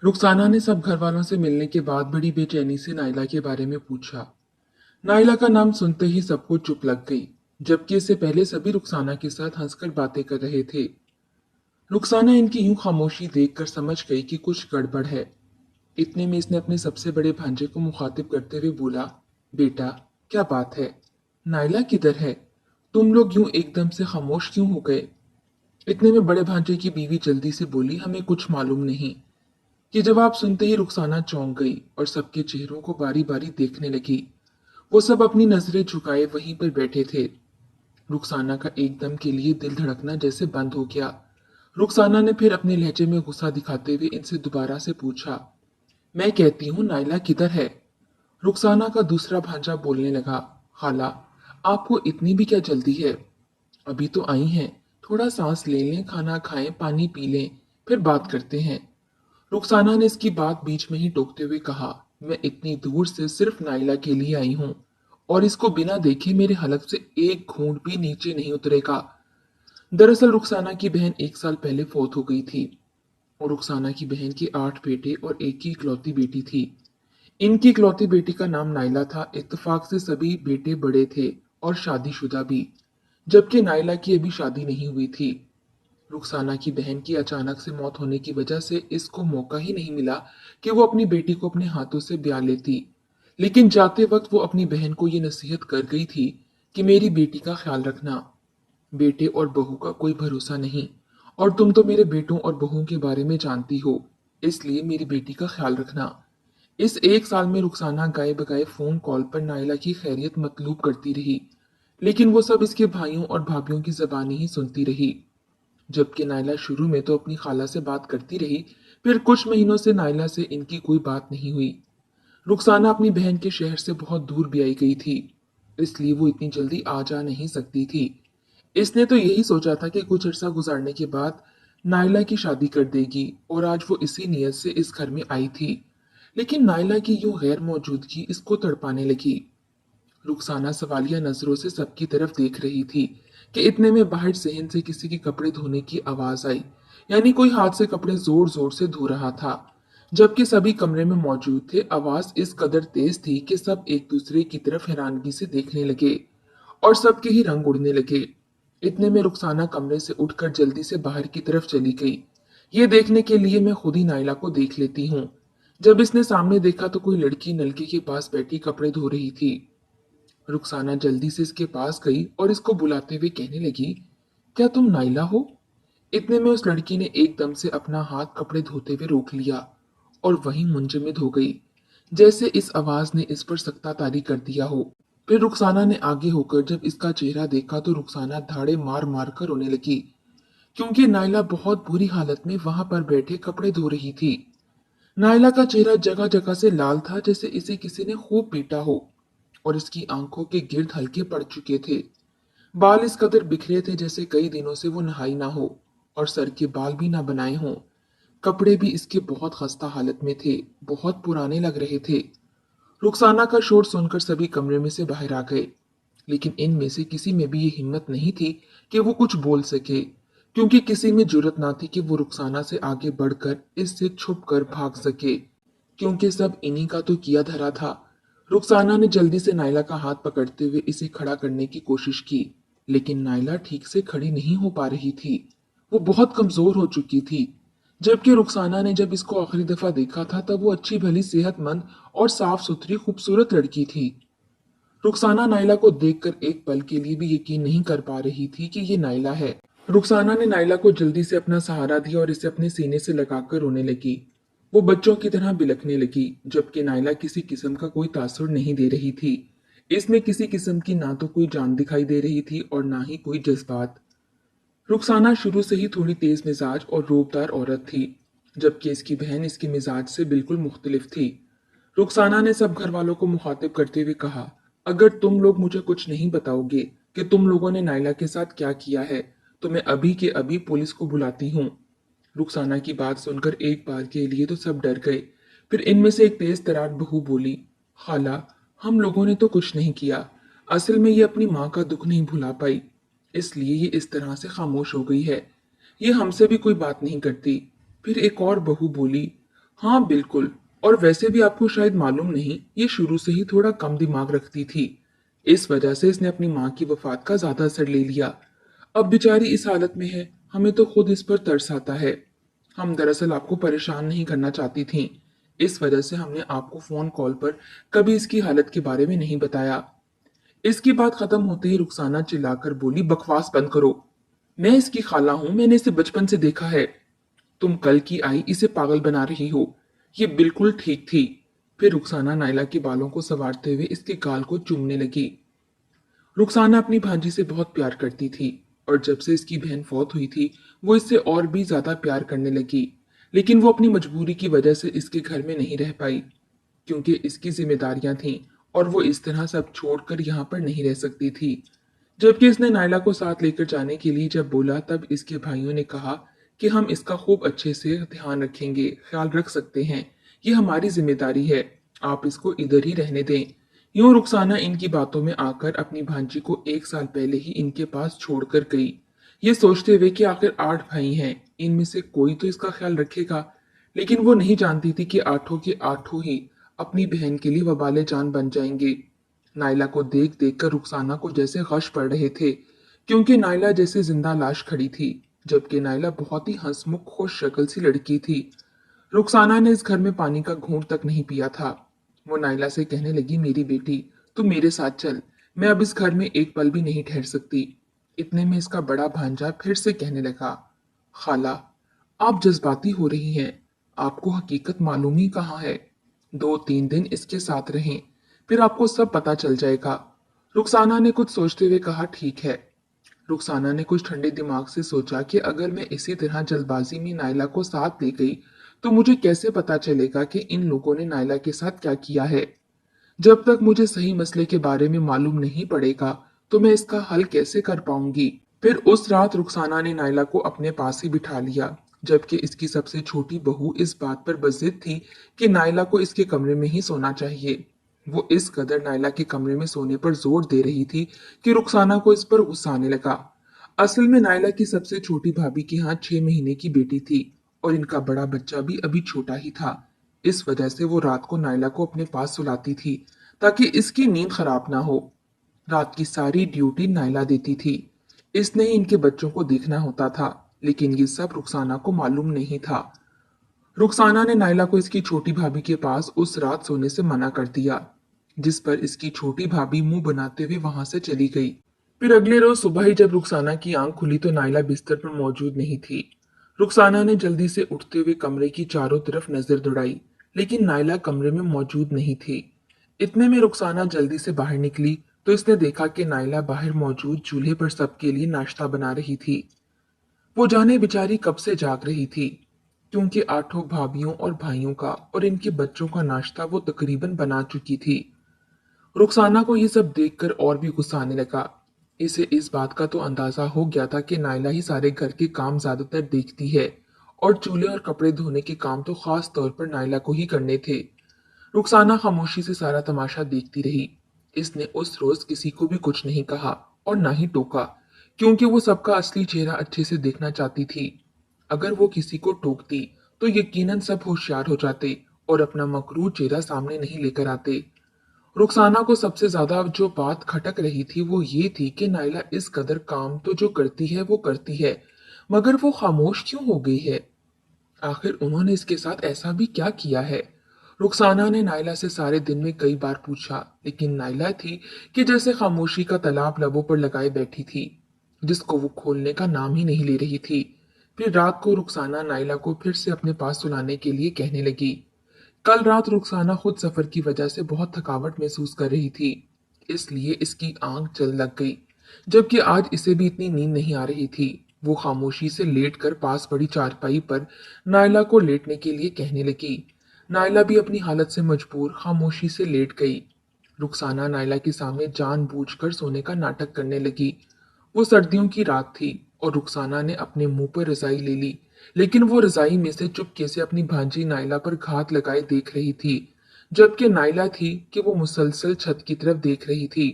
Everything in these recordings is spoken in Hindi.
रुखसाना ने सब घर वालों से मिलने के बाद बड़ी बेचैनी से नाइला के बारे में पूछा। नाइला का नाम सुनते ही सबको चुप लग गई, जबकि इससे पहले सभी रुखसाना के साथ हंसकर बातें कर रहे थे। रुखसाना इनकी यूं खामोशी देखकर समझ गई कि कुछ गड़बड़ है। इतने में इसने अपने सबसे बड़े भांजे को मुखातिब करते हुए बोला, बेटा, क्या बात है? नाइला किधर है? तुम लोग यूं एकदम से खामोश क्यों हो गए? इतने में बड़े भांजे की बीवी जल्दी से बोली, हमें कुछ मालूम नहीं। ये जवाब सुनते ही रुखसाना चौंक गई और सबके चेहरों को बारी बारी देखने लगी। वो सब अपनी नजरें झुकाए वहीं पर बैठे थे। रुखसाना का एकदम के लिए दिल धड़कना जैसे बंद हो गया। रुखसाना ने फिर अपने लहजे में गुस्सा दिखाते हुए इनसे दोबारा से पूछा, मैं कहती हूँ नाइला किधर है? रुखसाना का दूसरा भांजा बोलने लगा, खाला, आपको इतनी भी क्या जल्दी है? अभी तो आई हैं, थोड़ा सांस ले लें, खाना खाएं, पानी पी लें, फिर बात करते हैं। रुखसाना ने इसकी बात बीच में ही टोकते हुए कहा, मैं इतनी दूर से सिर्फ नाइला के लिए आई हूं और इसको बिना देखे मेरे हलक से एक घूंट भी नीचे नहीं उतरेगा। दरअसल रुखसाना की बहन 1 साल पहले फौत हो गई थी और रुखसाना की बहन के 8 बेटे और एक ही इकलौती बेटी थी। इनकी इकलौती बेटी का नाम नाइला था। इत्तेफाक से सभी बेटे बड़े थे और शादीशुदा भी, जबकि नाइला की अभी शादी नहीं हुई थी। रुखसाना की बहन की अचानक से मौत होने की वजह से इसको मौका ही नहीं मिला कि वो अपनी बेटी को अपने हाथों से ब्याह लेती। लेकिन जाते वक्त वो अपनी बहन को ये नसीहत कर गई थी कि मेरी बेटी का ख्याल रखना, बेटे और बहू का कोई भरोसा नहीं, और तुम तो मेरे बेटों और बहुओं के बारे में जानती हो, इसलिए मेरी बेटी का ख्याल रखना। इस 1 साल में रुखसाना गाए बगाए फोन कॉल पर नाइला की खैरियत मतलूब करती रही, लेकिन वो सब इसके भाइयों और भाभीयों की जबानी ही सुनती रही। जबकि नाइला शुरू में तो अपनी खाला से बात करती रही, फिर कुछ महीनों से नाइला से इनकी कोई बात नहीं हुई। रुखसाना अपनी बहन के शहर से बहुत दूर भी आई गई थी, इसलिए वो इतनी जल्दी आ जा नहीं सकती थी। इसने तो यही सोचा था कि कुछ अरसा गुजारने के बाद नाइला की शादी कर देगी और आज वो इसी नियत से इस घर में आई थी। लेकिन नाइला की यूं गैर मौजूदगी इसको तड़पाने लगी। रुखसाना सवालिया नजरों से सबकी तरफ देख रही थी कि इतने में बाहर सहन से किसी के कपड़े धोने की आवाज आई, यानी कोई हाथ से कपड़े जोर जोर से धो रहा था। जबकि सभी कमरे में मौजूद थे, आवाज इस कदर तेज थी कि सब एक दूसरे की तरफ हैरानगी से देखने लगे और सबके ही रंग उड़ने लगे। इतने में रुखसाना कमरे से उठकर जल्दी से बाहर की तरफ चली गई, ये देखने के लिए मैं खुद ही नाइला को देख लेती हूँ। जब इसने सामने देखा तो कोई लड़की नलके के पास बैठी कपड़े धो रही थी। रुखसाना जल्दी से इसके पास गई और इसको बुलाते हुए कहने लगी, क्या तुम नाइला हो? इतने में उस लड़की ने एकदम से अपना हाथ कपड़े धोते हुए रोक लिया और वहीं मुंजमद हो गई, जैसे इस आवाज ने इस पर सख्ता तारी कर दिया हो। फिर रुखसाना ने आगे होकर जब इसका चेहरा देखा तो रुखसाना धाड़े मार मार कर रोने लगी, क्योंकि नाइला बहुत बुरी हालत में वहां पर बैठे कपड़े धो रही थी। नाइला का चेहरा जगह जगह से लाल था, जैसे इसे किसी ने खूब पीटा हो, और इसकी आंखों के गिर्द हल्के पड़ चुके थे। बाल इस कदर बिखरे थे जैसे कई दिनों से वो नहाई ना हो और सर के बाल भी ना बनाए हों। कपड़े भी इसके बहुत खस्ता हालत में थे, बहुत पुराने लग रहे थे। रुखसाना का शोर सुनकर सभी कमरे में से बाहर आ गए, लेकिन इनमें से किसी में भी ये हिम्मत नहीं थी कि वो कुछ बोल सके, क्योंकि किसी में जुर्रत ना थी कि वो रुखसाना से आगे बढ़कर इससे छुप कर भाग सके, क्योंकि सब इन्हीं का तो किया धरा था। रुखसाना ने जल्दी से नाइला का हाथ पकड़ते हुए इसे खड़ा करने की कोशिश की, लेकिन नाइला ठीक से खड़ी नहीं हो पा रही थी। वो बहुत कमजोर हो चुकी थी। जबकि रुखसाना ने जब इसको आखिरी दफा देखा था तब वो अच्छी भली सेहतमंद और साफ सुथरी खूबसूरत लड़की थी। रुखसाना नाइला को देखकर एक पल के लिए भी यकीन नहीं कर पा रही थी कि ये नाइला है। रुखसाना ने नाइला को जल्दी से अपना सहारा दिया और इसे अपने सीने से लगाकर रोने लगी। वो बच्चों की तरह बिलखने लगी, जबकि नाइला किसी किस्म का कोई तासुर नहीं दे रही थी। इसमें किसी किस्म की ना तो कोई जान दिखाई दे रही थी और ना ही कोई जज्बात। रुखसाना शुरू से ही थोड़ी तेज मिजाज और रूपदार औरत थी, जबकि इसकी बहन इसके मिजाज से बिल्कुल मुख्तलिफ थी। रुखसाना ने सब घर वालों को मुखातिब करते हुए कहा, अगर तुम लोग मुझे कुछ नहीं बताओगे कि तुम लोगों ने नाइला के साथ क्या किया है, तो मैं अभी के अभी पुलिस को बुलाती हूँ। रुखसाना की बात सुनकर एक बार के लिए तो सब डर गए। फिर इनमें से एक तेज तरार बहू बोली, खाला, हम लोगों ने तो कुछ नहीं किया। असल में ये अपनी माँ का दुख नहीं भुला पाई, इसलिए ये इस तरह से खामोश हो गई है। ये हमसे भी कोई बात नहीं करती। फिर एक और बहू बोली, हाँ बिल्कुल। और वैसे भी आपको शायद मालूम नहीं, ये शुरू से ही थोड़ा कम दिमाग रखती थी। इस वजह से इसने अपनी माँ की वफात का ज्यादा असर ले लिया। अब बेचारी इस हालत में है, हमें तो खुद इस पर तरस आता है। हम दरअसल आपको परेशान नहीं करना चाहती थीं। इस वजह से हमने आपको फोन कॉल पर कभी इसकी हालत के बारे में नहीं बताया। इसकी बात खत्म होते ही रुखसाना चिल्लाकर बोली, बकवास बंद करो। मैं इसकी खाला हूं, मैंने इसे बचपन से देखा है। तुम कल की आई इसे पागल बना रही हो। ये बिल्कुल ठीक थी। फिर रुखसाना नायला के बालों को संवारते हुए इसके गाल को चूमने लगी। रुखसाना अपनी भांजी से बहुत प्यार करती थी, और जब से इसकी बहन फौत हुई थी वो इससे और भी ज्यादा प्यार करने लगी। लेकिन वो अपनी मजबूरी की वजह से इसके घर में नहीं रह पाई, क्योंकि इसकी जिम्मेदारियां थीं और वो इस तरह सब छोड़कर यहाँ पर नहीं रह सकती थी। जबकि इसने नायला को साथ लेकर जाने के लिए जब बोला, तब इसके भाइयों ने कहा कि हम इसका खूब अच्छे से ध्यान रखेंगे, ख्याल रख सकते हैं, ये हमारी जिम्मेदारी है, आप इसको इधर ही रहने दें। यूं रुखसाना इनकी बातों में आकर अपनी भांजी को 1 साल पहले ही इनके पास छोड़कर गई, ये सोचते हुए कि आखिर 8 भाई हैं, इनमें से कोई तो इसका ख्याल रखेगा। लेकिन वो नहीं जानती थी कि आठों के आठों ही अपनी बहन के लिए वबाले जान बन जाएंगे। नायला को देख देख कर रुखसाना को जैसे गश पड़ रहे थे, क्योंकि नायला जैसे जिंदा लाश खड़ी थी, जबकि नायला बहुत ही हंसमुख खुश शक्ल सी लड़की थी। रुखसाना ने इस घर में पानी का घूंट तक नहीं पिया था। वो नायला से कहने लगी, मेरी बेटी, तू मेरे साथ चल, मैं अब इस घर में एक पल भी नहीं ठहर सकती। इतने में इसका बड़ा भांजा फिर से कहने लगा, खाला, आप जज्बाती हो रही हैं, आपको हकीकत मालूम ही कहाँ है। 2-3 दिन इसके साथ रहें, फिर आपको सब पता चल जाएगा। रुखसाना ने कुछ सोचते हुए कहा, ठीक है। रुखसाना ने कुछ ठंडे दिमाग से सोचा कि अगर मैं इसी तरह जल्दबाजी में नायला को साथ ले गई तो मुझे कैसे पता चलेगा कि इन लोगों ने नायला के साथ क्या किया है। जब तक मुझे सही मसले के बारे में मालूम नहीं पड़ेगा तो मैं इसका हल कैसे कर पाऊंगी। फिर उस रात रुखसाना ने नायला को अपने पास ही बिठा लिया, जबकि इसकी सबसे छोटी बहू इस बात पर बजिद थी कि नायला को इसके कमरे में ही सोना चाहिए। वो इस कदर नायला के कमरे में सोने पर जोर दे रही थी कि रुखसाना को इस पर गुस्सा आने लगा। असल में नायला की सबसे छोटी भाभी के यहाँ 6 महीने की बेटी थी, और इनका बड़ा बच्चा भी अभी छोटा ही था। इस वजह से वो रात को नायला को अपने पास सुलाती थी, ताकि इसकी नींद खराब ना हो। रात की सारी ड्यूटी नायला देती थी, इसने ही इनके बच्चों को देखना होता था। लेकिन ये सब रुखसाना को मालूम नहीं था। रुखसाना ने नायला को इसकी छोटी भाभी के पास उस रात सोने से मना कर दिया, जिस पर इसकी छोटी भाभी मुंह बनाते हुए वहां से चली गई। फिर अगले रोज सुबह ही जब रुखसाना की आंख खुली तो नायला बिस्तर पर मौजूद नहीं थी। रुखसाना ने जल्दी से उठते हुए कमरे की चारों तरफ नजर दौड़ाई, लेकिन नायला कमरे में मौजूद नहीं थी। इतने में रुखसाना जल्दी से बाहर निकली तो इसने देखा कि नायला बाहर मौजूद चूल्हे पर सबके लिए नाश्ता बना रही थी। वो जाने बेचारी कब से जाग रही थी, क्योंकि आठों भाभियों और भाइयों का और इनके बच्चों का नाश्ता वो तकरीबन बना चुकी थी। रुखसाना को ये सब देखकर और भी गुस्सा आने लगा। इसे इस बात का तो अंदाजा हो गया था कि नायला ही सारे घर के काम ज्यादातर देखती है, और चूल्हे और कपड़े धोने के काम तो खास तौर पर नायला को ही करने थे। रुखसाना खामोशी से सारा तमाशा देखती रही। इसने उस रोज किसी को भी कुछ नहीं कहा और ना ही टोका, क्योंकि वो सबका असली चेहरा अच्छे से देखना चाहती थी। अगर वो किसी को टोकती तो यकीनन सब होशियार हो जाते और अपना मकरूर चेहरा सामने नहीं लेकर आते। रुखसाना को सबसे ज्यादा जो बात खटक रही थी वो ये थी कि नायला इस कदर काम तो जो करती है वो करती है, मगर वो खामोश क्यों हो गई है। आखिर उन्होंने इसके साथ ऐसा भी क्या किया है। रुखसाना ने नायला से सारे दिन में कई बार पूछा, लेकिन नायला थी कि जैसे खामोशी का तालाब लबों पर लगाए बैठी थी, जिसको वो खोलने का नाम ही नहीं ले रही थी। फिर रात को रुखसाना नायला को फिर से अपने पास सुलाने के लिए कहने लगी। कल रात रुखसाना खुद सफर की वजह से बहुत थकावट महसूस कर रही थी, इसलिए इसकी आंख जल लग गई, जबकि आज इसे भी इतनी नींद नहीं आ रही थी। वो खामोशी से लेटकर पास पड़ी चारपाई पर नायला को लेटने के लिए कहने लगी। नायला भी अपनी हालत से मजबूर खामोशी से लेट गई। रुखसाना नायला के सामने जानबूझकर सोने का नाटक करने लगी। वो सर्दियों की रात थी और रुखसाना ने अपने मुंह पर रजाई ले ली, लेकिन वो रजाई में से चुपके से अपनी भांजी नायला पर घात लगाए देख रही थी, जबकि नायला थी कि वो मुसलसल छत की तरफ देख रही थी।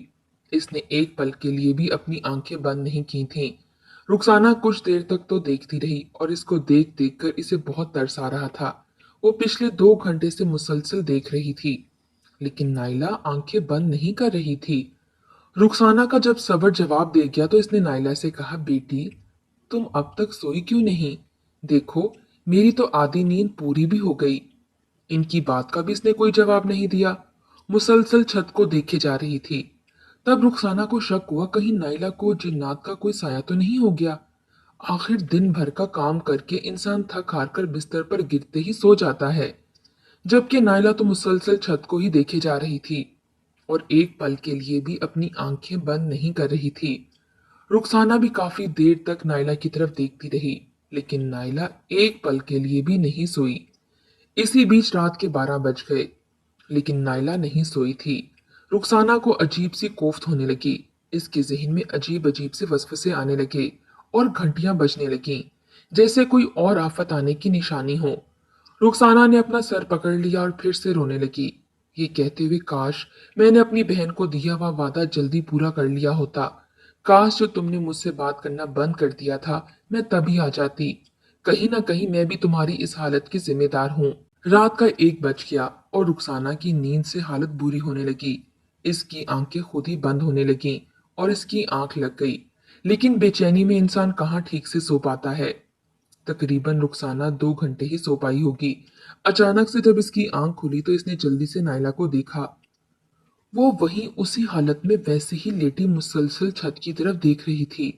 इसने एक पल के लिए भी अपनी आंखें बंद नहीं की थीं। रुखसाना कुछ देर तक तो देखती रही और इसको देख देख कर इसे बहुत तरस आ रहा था। वो पिछले 2 घंटे से मुसलसल देख रही थी, लेकिन नाइला आंखें बंद नहीं कर रही थी। रुखसाना का जब सबर जवाब दे गया तो इसने नाइला से कहा, बेटी, तुम अब तक सोई क्यों नहीं? देखो, मेरी तो आधी नींद पूरी भी हो गई। इनकी बात का भी इसने कोई जवाब नहीं दिया, मुसलसल छत को देखे जा रही थी। तब रुखसाना को शक हुआ, कहीं नाइला को जिन्नात का कोई साया तो नहीं हो गया। आखिर दिन भर का काम करके इंसान थक हार कर बिस्तर पर गिरते ही सो जाता है, जबकि नाइला तो मुसलसल छत को ही देखे जा रही थी और एक पल के लिए भी अपनी आंखें बंद नहीं कर रही थी। रुखसाना भी काफी देर तक नाइला की तरफ देखती रही, लेकिन नाइला एक पल के लिए भी नहीं सोई। इसी बीच रात के 12 बज गए, लेकिन नाइला नहीं सोई थी। रुखसाना को अजीब सी कोफ्त होने लगी। इसके जहन में अजीब अजीब से वसवसे आने लगे और घंटियां बजने लगीं, जैसे कोई और आफत आने की निशानी हो। रुखसाना ने अपना सर पकड़ लिया और फिर से रोने लगी, ये कहते हुए, काश मैंने अपनी बहन को दिया हुआ वादा जल्दी पूरा कर लिया होता। काश जो तुमने मुझसे बात करना बंद कर दिया था, मैं तभी आ जाती। कहीं ना कहीं मैं भी तुम्हारी इस हालत की जिम्मेदार हूँ। रात का 1 बज गया और रुखसाना की नींद से हालत बुरी होने लगी। इसकी आंखें खुद ही बंद होने लगीं और इसकी आंख लग गई। लेकिन बेचैनी में इंसान कहाँ ठीक से सो पाता है। तकरीबन रुखसाना 2 घंटे ही सो पाई होगी। अचानक से जब इसकी आंख खुली तो इसने जल्दी से नाइला को देखा। वो वहीं उसी हालत में वैसे ही लेटी मुसलसल छत की तरफ देख रही थी।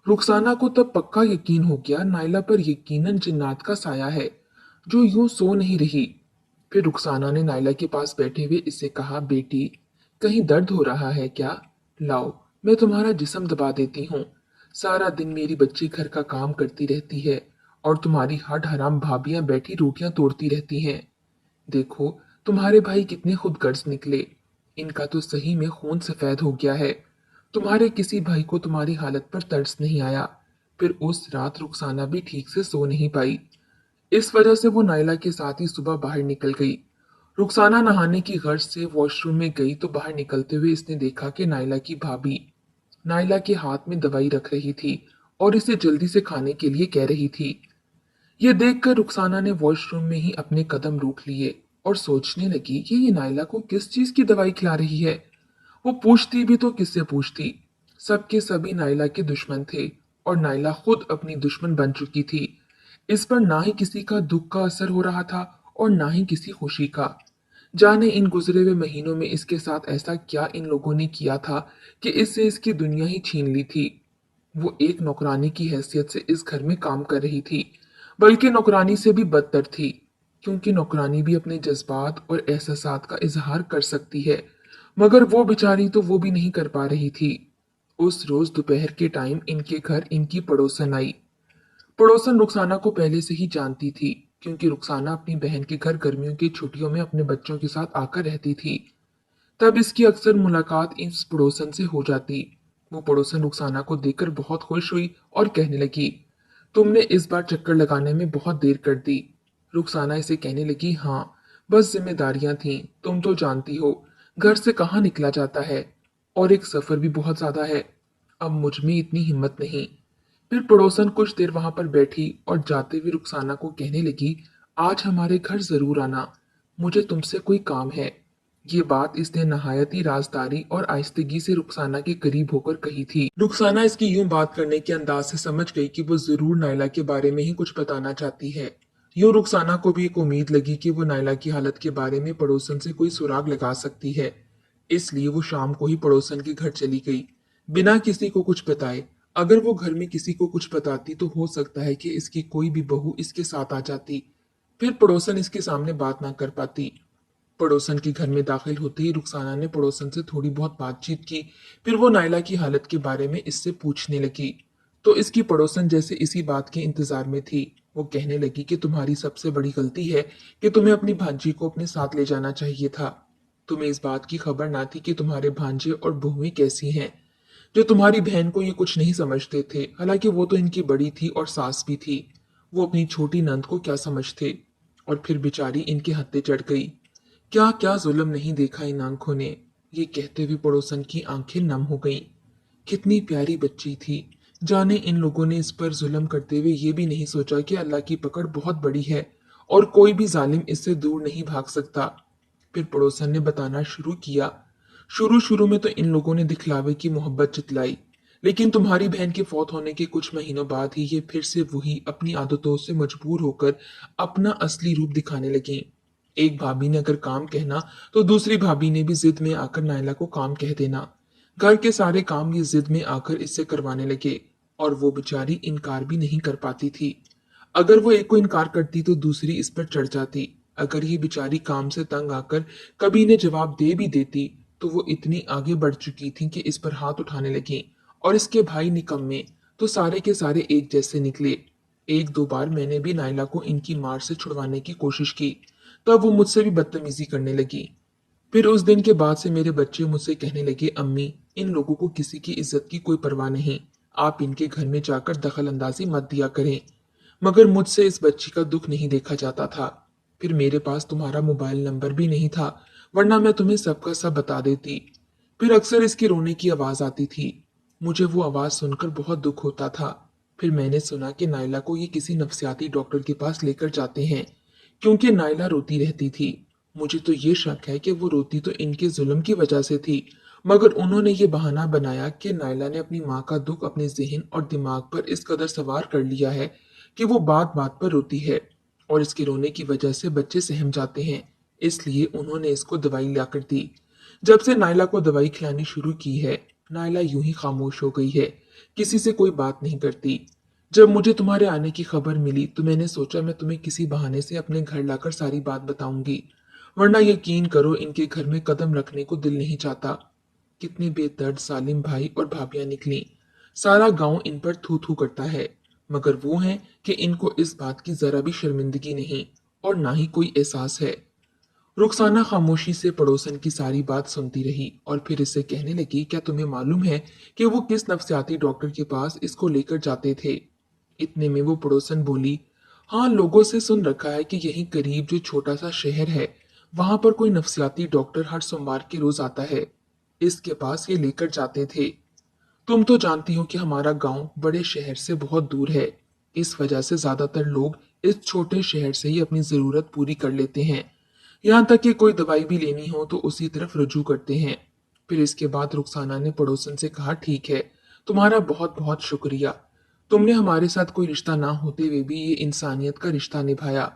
रुखसाना को तब पक्का यकीन हो गया, नाइला पर यकीनन जिन्नात का साया है, जो यूं सो नहीं रही। फिर रुखसाना ने नाइला के पास बैठे हुए इससे कहा, बेटी, कहीं दर्द हो रहा है क्या? लाओ, मैं तुम्हारा जिस्म दबा देती हूँ। सारा दिन मेरी बच्ची घर का काम करती रहती है और तुम्हारी हड हराम भाभियां बैठी रोटियां तोड़ती रहती हैं। देखो, तुम्हारे भाई कितने खुदगर्ज निकले। इनका तो सही में खून सफेद हो गया है। तुम्हारे किसी भाई को तुम्हारी हालत पर तरस नहीं आया। फिर उस रात रुखसाना भी ठीक से सो नहीं पाई। इस वजह से वो नाइला के साथ ही सुबह बाहर निकल गई। रुखसाना नहाने की गर्ज से वॉशरूम में गई तो बाहर निकलते हुए इसने देखा कि नाइला की भाभी नाइला के हाथ में दवाई रख रही थी और इसे जल्दी से खाने के लिए कह रही थी। ये देखकर रुखसाना ने वॉशरूम में ही अपने कदम रोक लिए और सोचने लगी कि ये नाइला को किस चीज की दवाई खिला रही है। वो पूछती भी तो किससे पूछती। सबके सभी नाइला के दुश्मन थे और नाइला खुद अपनी दुश्मन बन चुकी थी। इस पर ना ही किसी का दुख का असर हो रहा था और ना ही किसी खुशी का। जाने इन गुजरे हुए महीनों में इसके साथ ऐसा क्या इन लोगों ने किया था कि इससे इसकी दुनिया ही छीन ली थी। वो एक नौकरानी की हैसियत से इस घर में काम कर रही थी, बल्कि नौकरानी से भी बदतर थी, क्योंकि नौकरानी भी अपने जज्बात और एहसासात का इजहार कर सकती है, मगर वो बेचारी तो वो भी नहीं कर पा रही थी। उस रोज दोपहर के टाइम इनके घर इनकी पड़ोसन आई। पड़ोसन रुखसाना को पहले से ही जानती थी, क्योंकि रुखसाना अपनी बहन के घर गर्मियों की छुट्टियों में अपने बच्चों के साथ आकर रहती थी। तब इसकी अक्सर मुलाकात इस पड़ोसन से हो जाती। वो पड़ोसन रुखसाना को देखकर बहुत खुश हुई और कहने लगी, तुमने इस बार चक्कर लगाने में बहुत देर कर दी। रुखसाना इसे कहने लगी, हाँ, बस जिम्मेदारियां थीं, तुम तो जानती हो, घर से कहाँ निकला जाता है और एक सफर भी बहुत ज्यादा है। अब मुझ में इतनी हिम्मत नहीं। फिर पड़ोसन कुछ देर वहां पर बैठी और जाते हुए रुखसाना को कहने लगी, आज हमारे घर जरूर आना, मुझे तुमसे कोई काम है। ये बात इसने नहायत ही राजदारी और आहिस्तगी से रुखसाना के करीब होकर कही थी। रुखसाना इसकी यूं बात करने के अंदाज से समझ गई कि वो जरूर नाइला के बारे में ही कुछ बताना चाहती है। यूं रुखसाना को भी एक उम्मीद लगी कि वो नाइला की हालत के बारे में पड़ोसन से कोई सुराग लगा सकती है। इसलिए वो शाम को ही पड़ोसन के घर चली गई, बिना किसी को कुछ बताए। अगर वो घर में किसी को कुछ बताती तो हो सकता है कि इसकी कोई भी बहू इसके साथ आ जाती। फिर पड़ोसन इसके सामने बात ना कर पाती। पड़ोसन के घर में दाखिल होते ही रुखसाना ने पड़ोसन से थोड़ी बहुत बातचीत की। फिर वो नाइला की हालत के बारे में इससे पूछने लगी, तो इसकी पड़ोसन जैसे इसी बात के इंतजार में थी। वो कहने लगी कि तुम्हारी सबसे बड़ी गलती है कि तुम्हें अपनी भांजी को अपने साथ ले जाना चाहिए था। तुम्हें इस बात की खबर ना थी कि तुम्हारे भांजे और बहुएं कैसी हैं। जो तुम्हारी बहन को ये कुछ नहीं समझते थे, हालांकि वो तो इनकी बड़ी थी और सास भी थी। वो अपनी छोटी नंद को क्या समझते। और फिर बेचारी इनके हत्थे चढ़ गई। क्या क्या जुल्म नहीं देखा इन आंखों ने। ये कहते हुए पड़ोसन की आंखें नम हो गईं। कितनी प्यारी बच्ची थी। जाने इन लोगों ने इस पर जुल्म करते हुए ये भी नहीं सोचा कि अल्लाह की पकड़ बहुत बड़ी है और कोई भी जालिम इससे दूर नहीं भाग सकता। फिर पड़ोसन ने बताना शुरू किया, शुरू शुरू में तो इन लोगों ने दिखलावे की मोहब्बत जतलाई, लेकिन तुम्हारी बहन के फौत होने के कुछ महीनों बाद ही ये फिर से वही अपनी आदतों से मजबूर होकर अपना असली रूप दिखाने लगी। एक भाभी ने अगर काम कहना तो दूसरी भाभी ने भी जिद में आकर नायला को काम कह देना। घर के सारे काम ये जिद में आकर इससे करवाने लगे और वो बेचारी इनकार भी नहीं कर पाती थी। अगर वो एक को इनकार करती तो दूसरी इस पर चढ़ जाती। अगर ये बेचारी काम से तंग आकर कभी इन्हें जवाब दे भी देती तो वो इतनी आगे बढ़ चुकी थी कि इस पर हाथ उठाने लगी। और इसके भाई निकम्मे तो सारे के सारे एक जैसे निकले। एक दो बार मैंने भी नायला को इनकी मार से छुड़वाने की कोशिश की, तब वो मुझसे भी बदतमीजी करने लगी। फिर उस दिन के बाद से मेरे बच्चे मुझसे कहने लगे, अम्मी, इन लोगों को किसी की इज्जत की कोई परवाह नहीं, आप इनके घर में जाकर दखल अंदाजी मत दिया करें। मगर मुझसे इस बच्ची का दुख नहीं देखा जाता था। फिर मेरे पास तुम्हारा मोबाइल नंबर भी नहीं था, वरना मैं तुम्हें सबका सब बता देती। फिर अक्सर इसके रोने की आवाज आती थी। मुझे वो आवाज सुनकर बहुत दुख होता था। फिर मैंने सुना कि नायला को ये किसी नफ्सियाती डॉक्टर के पास लेकर जाते हैं, क्योंकि नायला रोती रहती थी। मुझे तो ये शक है कि वो रोती तो इनके जुल्म की वजह से थी, मगर उन्होंने ये बहाना बनाया कि नायला ने अपनी माँ का दुख अपने जहन और दिमाग पर इस कदर सवार कर लिया है कि वो बात बात पर रोती है और इसके रोने की वजह से बच्चे सहम जाते हैं, इसलिए उन्होंने इसको दवाई लाकर दी। जब से नायला को दवाई खिलानी शुरू की है, नायला यूं ही खामोश हो गई है, किसी से कोई बात नहीं करती। जब मुझे तुम्हारे आने की खबर मिली तो मैंने सोचा मैं तुम्हें किसी बहाने से अपने घर लाकर सारी बात बताऊंगी, वरना यकीन करो इनके घर में कदम रखने को दिल नहीं चाहता। कितने बेदर्द सालिम भाई और भाभियां निकली। सारा गांव इन पर थू थू करता है, मगर वो हैं कि इनको इस बात की जरा भी शर्मिंदगी नहीं और ना ही कोई एहसास है। रुखसाना खामोशी से पड़ोसन की सारी बात सुनती रही और फिर इससे कहने लगी, क्या तुम्हें मालूम है कि वो किस नफ्सियाती डॉक्टर के पास इसको लेकर जाते थे? इतने में वो पड़ोसन बोली, हाँ, लोगों से सुन रखा है कि यहीं करीब जो छोटा सा शहर है, वहां पर कोई नफ्सियाती डॉक्टर हर सोमवार के रोज आता है, इसके पास ये लेकर जाते थे। तुम तो जानती हो कि हमारा गांव बड़े शहर से बहुत दूर है, इस वजह से ज्यादातर लोग इस छोटे शहर से ही अपनी जरूरत पूरी कर लेते हैं। यहाँ तक कि कोई दवाई भी लेनी हो तो उसी तरफ रुजू करते हैं। फिर इसके बाद रुखसाना ने पड़ोसन से कहा, ठीक है, तुम्हारा बहुत बहुत शुक्रिया, तुमने हमारे साथ कोई रिश्ता ना होते हुए भी ये इंसानियत का रिश्ता निभाया।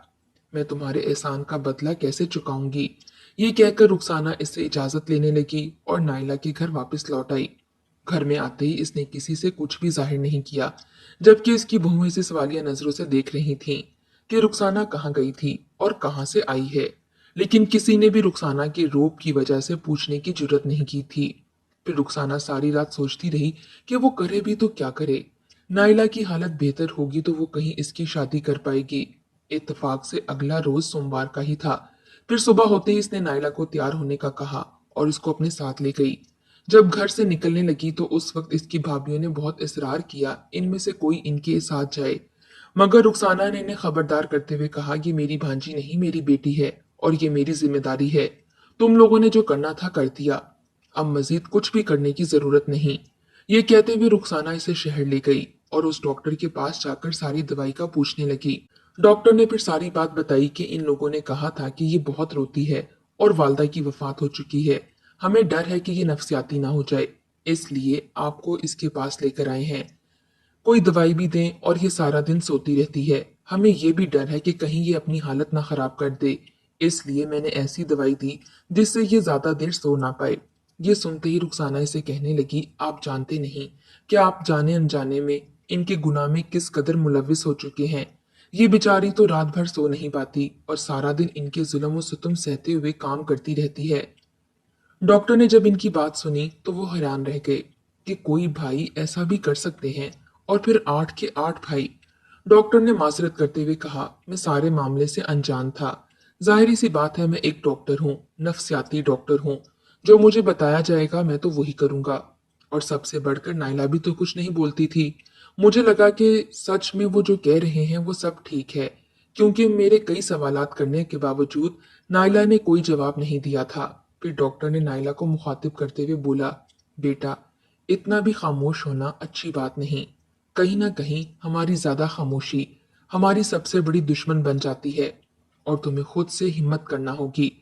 मैं तुम्हारे एहसान का बदला कैसे चुकाऊंगी? ये कहकर रुखसाना इससे इजाजत लेने लगी और नाइला के घर वापस लौट आई। घर में आते ही इसने किसी से कुछ भी जाहिर नहीं किया, जबकि इसकी बहुएं से सवालिया नजरों से देख रही थीं कि रुखसाना कहाँ गई थी और कहाँ से आई है। लेकिन किसी ने भी रुखसाना के रोब की वजह से पूछने की जुर्रत नहीं की थी। फिर रुखसाना सारी रात सोचती रही कि वो करे भी तो क्या करे। नाइला की हालत बेहतर होगी तो वो कहीं इसकी शादी कर पाएगी। इत्तेफाक से अगला रोज सोमवार का ही था। फिर सुबह होते ही इसने नाइला को तैयार होने का कहा और उसको अपने साथ ले गई। जब घर से निकलने लगी तो उस वक्त इसकी भाभीियों ने बहुत इसरार किया इनमें से कोई इनके साथ जाए, मगर रुखसाना ने इन्हें खबरदार करते हुए कहा, ये मेरी भांजी नहीं, मेरी बेटी है और ये मेरी जिम्मेदारी है। तुम लोगों ने जो करना था कर दिया, अब मजीद कुछ भी करने की जरूरत नहीं। ये कहते हुए रुखसाना इसे शहर ले गई और उस डॉक्टर के पास जाकर सारी दवाई का पूछने लगी। डॉक्टर ने फिर सारी बात बताई कि इन लोगों ने कहा था कि ये बहुत रोती है और वालदा की वफात हो चुकी है, हमें डर है कि ये नफ्सियाती ना हो जाए, इसलिए आपको इसके पास लेकर आए हैं। कोई दवाई भी दें और ये सारा दिन सोती रहती है, हमें ये भी डर है कि कहीं ये अपनी हालत ना खराब कर दे, इसलिए मैंने ऐसी दवाई दी जिससे ये ज्यादा देर सो ना पाए। ये सुनते ही रुखसाना इसे कहने लगी, आप जानते नहीं कि आप जाने अनजाने में इनके गुनाह में किस कदर मुलविस हो चुके हैं। ये बेचारी तो रात भर सो नहीं पाती और सारा दिन इनके जुल्म और सितम सहते हुए काम करती रहती है। डॉक्टर ने जब इनकी बात सुनी तो वो हैरान रह गए कि कोई भाई ऐसा भी कर सकते हैं, और फिर 8 के 8 भाई। डॉक्टर ने माजरत करते हुए कहा, मैं सारे मामले से अनजान था। जाहिर सी बात है, मैं एक डॉक्टर हूँ, नफ्सियाती डॉक्टर हूँ। जो मुझे बताया जाएगा मैं तो वही करूंगा। और सबसे बढ़कर नाइला भी तो कुछ नहीं बोलती थी। मुझे लगा कि सच में वो जो कह रहे हैं वो सब ठीक है, क्योंकि मेरे कई सवालात करने के बावजूद नाइला ने कोई जवाब नहीं दिया था। फिर डॉक्टर ने नाइला को मुखातिब करते हुए बोला, बेटा, इतना भी खामोश होना अच्छी बात नहीं। कहीं ना कहीं हमारी ज्यादा खामोशी हमारी सबसे बड़ी दुश्मन बन जाती है। और तुम्हें खुद से हिम्मत करना होगी।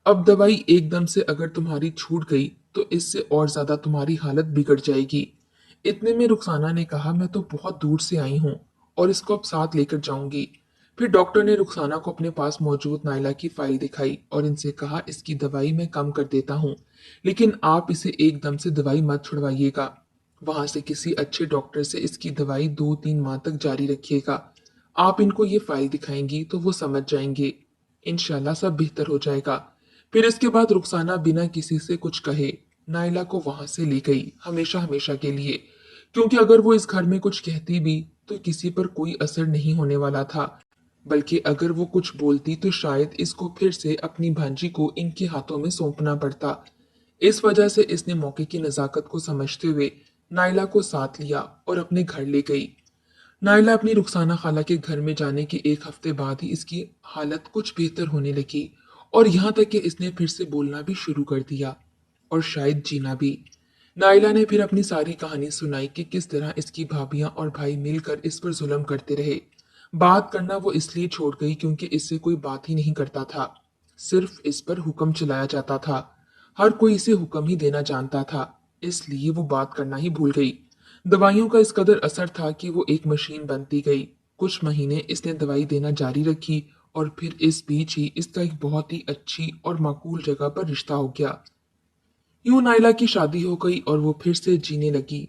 अब दवाई एकदम से अगर तुम्हारी छूट गई तो इससे और ज्यादा तुम्हारी हालत बिगड़ जाएगी। इतने में रुखसाना ने कहा, मैं तो बहुत दूर से आई हूँ और इसको अब साथ लेकर जाऊंगी। फिर डॉक्टर ने रुखसाना को अपने पास मौजूद नायला की फाइल दिखाई और इनसे कहा, इसकी दवाई मैं कम कर देता हूँ, लेकिन आप इसे एकदम से दवाई मत छुड़वाइएगा। वहां से किसी अच्छे डॉक्टर से इसकी दवाई 2-3 माह तक जारी रखिएगा। आप इनको ये फाइल दिखाएंगी तो वो समझ जाएंगे। इंशाल्लाह सब बेहतर हो जाएगा। फिर इसके बाद रुखसाना बिना किसी से कुछ कहे नायला को वहां से ले गई, हमेशा हमेशा के लिए। क्योंकि अगर वो इस घर में कुछ कहती भी तो किसी पर कोई असर नहीं होने वाला था, बल्कि अगर वो कुछ बोलती तो शायद इसको फिर से अपनी भांजी को इनके हाथों में सौंपना पड़ता। इस वजह से इसने मौके की नजाकत को समझते हुए नायला को साथ लिया और अपने घर ले गई। नायला अपनी रुखसाना खाला के घर में जाने के 1 हफ्ते बाद ही इसकी हालत कुछ बेहतर होने लगी और यहाँ तक कि इसने फिर से बोलना भी शुरू कर दिया और शायद जीना भी। नायला ने फिर अपनी सारी कहानी सुनाई कि किस तरह इसकी भाभियां और भाई मिलकर इस पर जुल्म करते रहे। बात करना वो इसलिए छोड़ गई क्योंकि इससे कोई बात ही नहीं करता था, सिर्फ इस पर हुक्म चलाया जाता था। हर कोई इसे हुक्म ही देना जानता था, इसलिए वो बात करना ही भूल गई। दवाइयों का इस कदर असर था कि वो एक मशीन बनती गई। कुछ महीने इसने दवाई देना जारी रखी और फिर इस बीच ही इसका एक बहुत ही अच्छी और माकूल जगह पर रिश्ता हो गया। यूं नायला की शादी हो गई और वो फिर से जीने लगी।